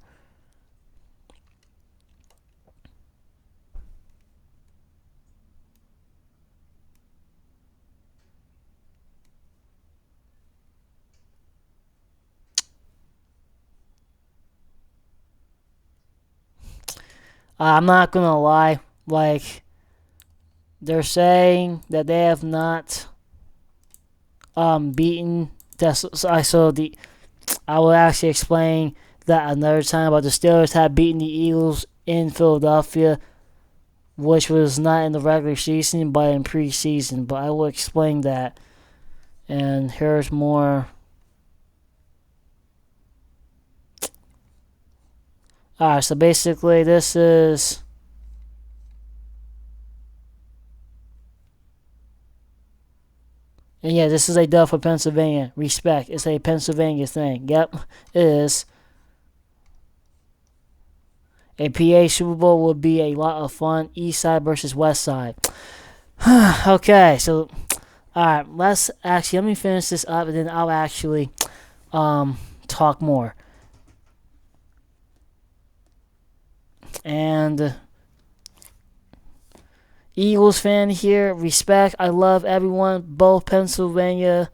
I'm not gonna lie. Like, they're saying that they have not beaten. I will actually explain that another time about the Steelers have beaten the Eagles in Philadelphia, which was not in the regular season but in preseason. But I will explain that. And here's more. Alright, so basically this is and yeah, this is a dub for Pennsylvania. Respect. It's a Pennsylvania thing. Yep, it is. A PA Super Bowl would be a lot of fun. East side versus west side. Okay, so alright, let me finish this up and then I'll actually talk more. And Eagles fan here. Respect. I love everyone. Both Pennsylvania,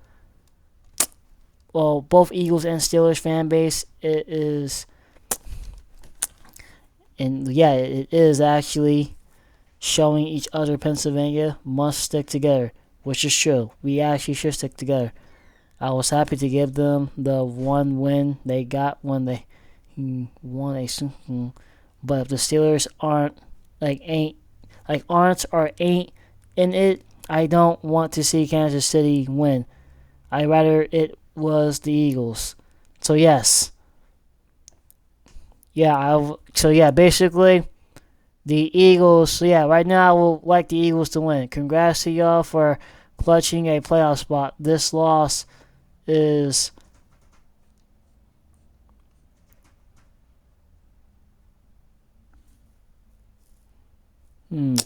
well, both Eagles and Steelers fan base. It is, and yeah, it is actually showing each other Pennsylvania must stick together, which is true. We actually should stick together. I was happy to give them the one win they got when they won a. But if the Steelers aren't or ain't in it, I don't want to see Kansas City win. I'd rather it was the Eagles. So yes, basically the Eagles. So yeah, right now I would like the Eagles to win. Congrats to y'all for clutching a playoff spot. This loss is I'm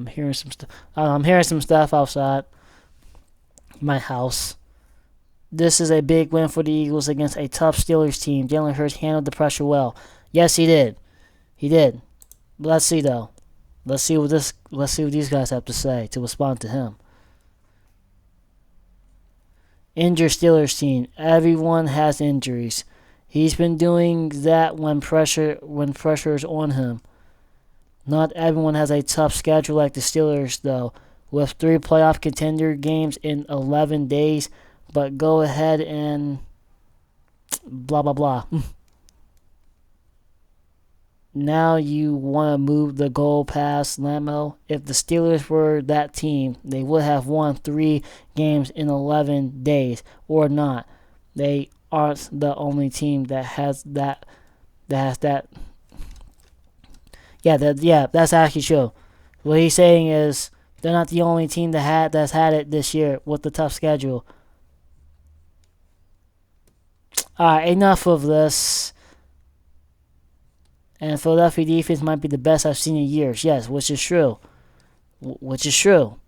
hearing some stuff. I'm hearing some stuff outside my house. This is a big win for the Eagles against a tough Steelers team. Jalen Hurts handled the pressure well. Yes, he did. He did. Let's see though. Let's see what these guys have to say to respond to him. Injured Steelers team. Everyone has injuries. He's been doing that when pressure is on him. Not everyone has a tough schedule like the Steelers though, with 3 playoff contender games in 11 days. But go ahead and blah blah blah. Now you want to move the goal past Lamo. If the Steelers were that team, they would have won 3 games in 11 days, or not. They aren't the only team that has that. That's actually true. What he's saying is they're not the only team that's had it this year with the tough schedule. Alright, enough of this. And Philadelphia defense might be the best I've seen in years. Yes, which is true. Which is true.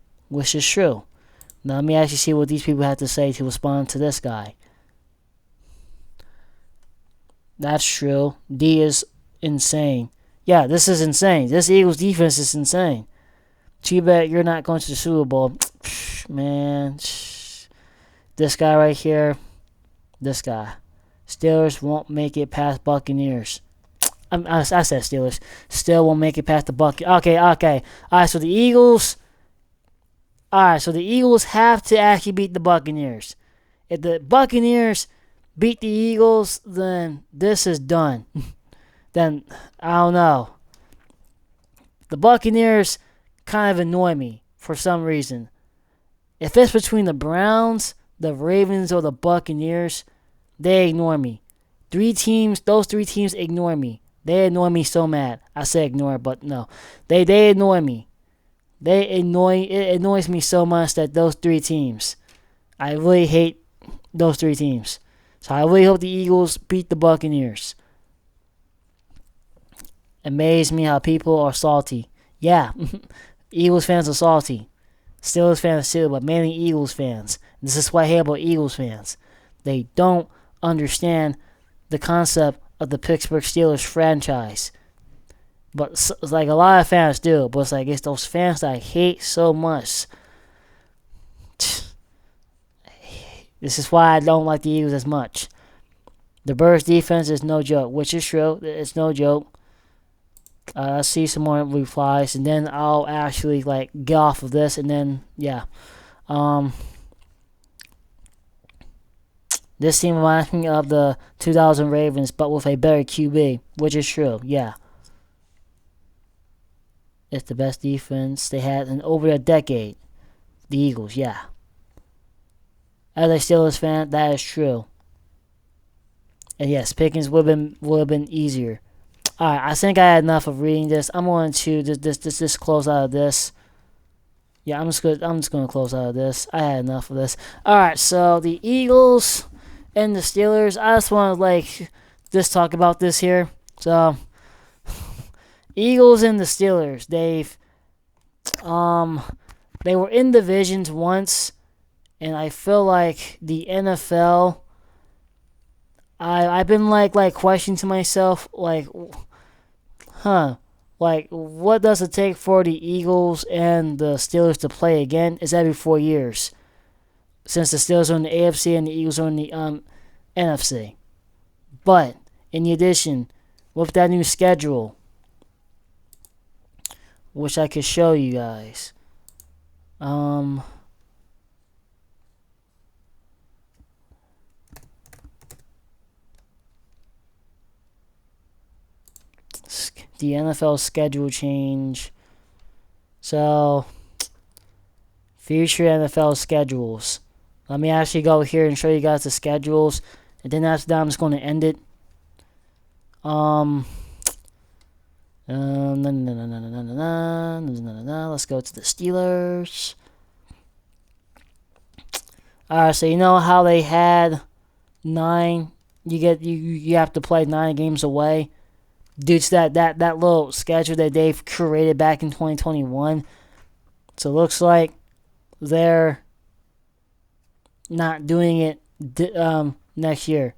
Now let me actually see what these people have to say to respond to this guy. That's true. D is insane. Yeah, this is insane. This Eagles defense is insane. Too bad you're not going to the Super Bowl. Man. This guy right here. This guy. Steelers won't make it past Buccaneers. I said Steelers. Still won't make it past the Buccaneers. Okay. Alright, so the Eagles. Alright, so the Eagles have to actually beat the Buccaneers. If the Buccaneers beat the Eagles, then this is done. Then, I don't know. The Buccaneers kind of annoy me for some reason. If it's between the Browns, the Ravens, or the Buccaneers, they ignore me. Those 3 teams ignore me. They annoy me so mad. I say ignore, but no. They annoy me. It annoys me so much that those 3 teams. I really hate those 3 teams. So I really hope the Eagles beat the Buccaneers. Amaze me how people are salty. Yeah, Eagles fans are salty. Steelers fans too, but mainly Eagles fans. This is what I hate about Eagles fans. They don't understand the concept of the Pittsburgh Steelers franchise. But it's like a lot of fans do. But it's those fans that I hate so much. This is why I don't like the Eagles as much. The Bears defense is no joke, which is true. It's no joke. Let's see some more replies, and then I'll actually get off of this, and then this team reminds me of the 2000 Ravens, but with a better QB, which is true. Yeah, it's the best defense they had in over a decade. The Eagles, yeah. As a Steelers fan, that is true. And yes, Pickens would have been easier. Alright, I think I had enough of reading this. I'm going to just close out of this. Yeah, I'm just gonna close out of this. I had enough of this. Alright, so the Eagles and the Steelers. I just want to just talk about this here. So Eagles and the Steelers, they were in divisions once, and I feel like the NFL. I've been questioning to myself, Like, what does it take for the Eagles and the Steelers to play again? It's every 4 years. Since the Steelers are in the AFC and the Eagles are in the NFC. But, in addition, with that new schedule, which I could show you guys, the NFL schedule change. So, future NFL schedules. Let me actually go here and show you guys the schedules. And then after that, I'm just going to end it. Let's go to the Steelers. Alright, so you know how they had 9? You have to play 9 games away due to that little schedule that they've created back in 2021. So it looks like they're not doing it next year.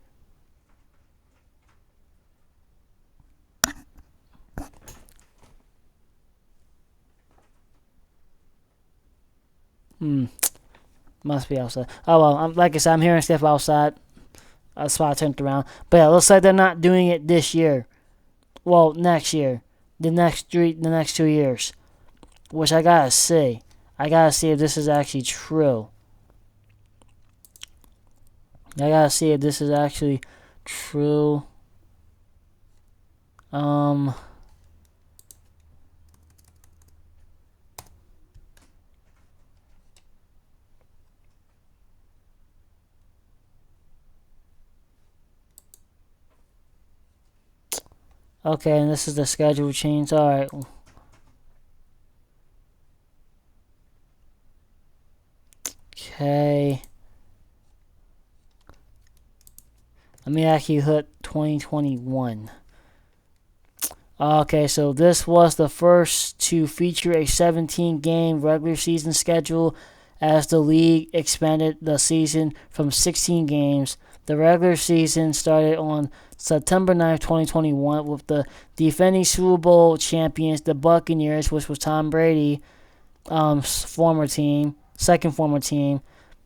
Must be outside. Oh well, like I said, I'm hearing stuff outside. That's why I turned around. But yeah, it looks like they're not doing it this year. Well, next year, the next 2 years, which I gotta see. I gotta see if this is actually true. I gotta see if this is actually true. Okay, and this is the schedule change. Alright. Okay. Let me actually hit 2021. Okay, so this was the first to feature a 17-game regular season schedule as the league expanded the season from 16 games. The regular season started on September 9th, 2021 with the defending Super Bowl champions, the Buccaneers, which was Tom Brady, second former team,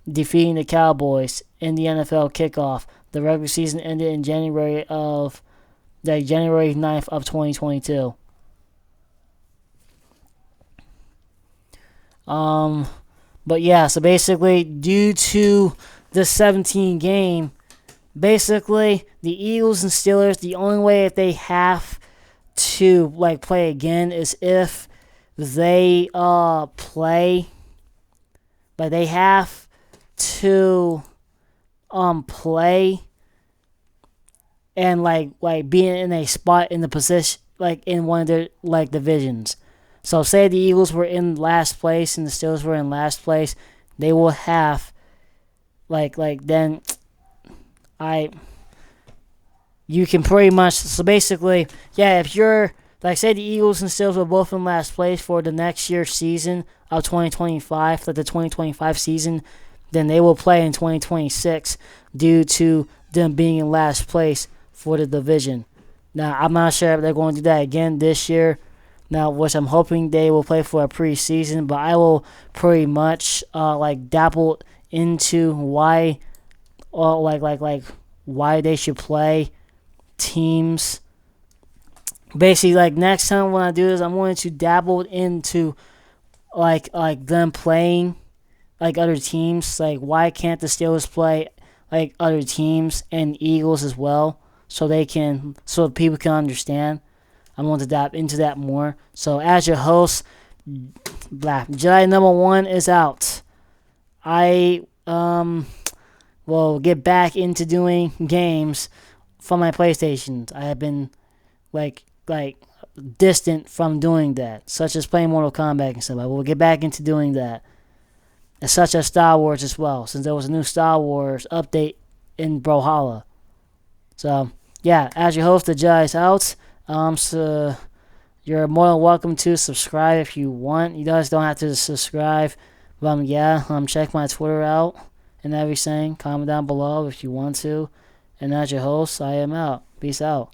defeating the Cowboys in the NFL kickoff. The regular season ended in January 9th of 2022. But yeah, so basically, due to the 17 game, basically the Eagles and Steelers, the only way that they have to play again is if they play, but they have to play and being in a spot in the position in one of their divisions. So say the Eagles were in last place and the Steelers were in last place, they will have then you can pretty much, so basically, yeah, if you're say the Eagles and Steelers were both in last place for the next year's season of 2025, the 2025 season, then they will play in 2026 due to them being in last place for the division. Now, I'm not sure if they're going to do that again this year. Now, which I'm hoping they will play for a preseason, but I will pretty much dabble into why, why they should play teams. Basically, next time when I do this, I'm going to dabble into them playing other teams. Why can't the Steelers play other teams and Eagles as well, so people can understand. I'm going to dive into that more. So as your host, Jedi number 1 is out. I will get back into doing games from my PlayStation. I have been distant from doing that, such as playing Mortal Kombat and stuff. I will get back into doing that. And such as Star Wars as well, since there was a new Star Wars update in Brawlhalla. So, yeah, as your host, the Jedi is out. So you're more than welcome to subscribe if you want. You guys don't have to subscribe. But, check my Twitter out and everything. Comment down below if you want to. And as your host, I am out. Peace out.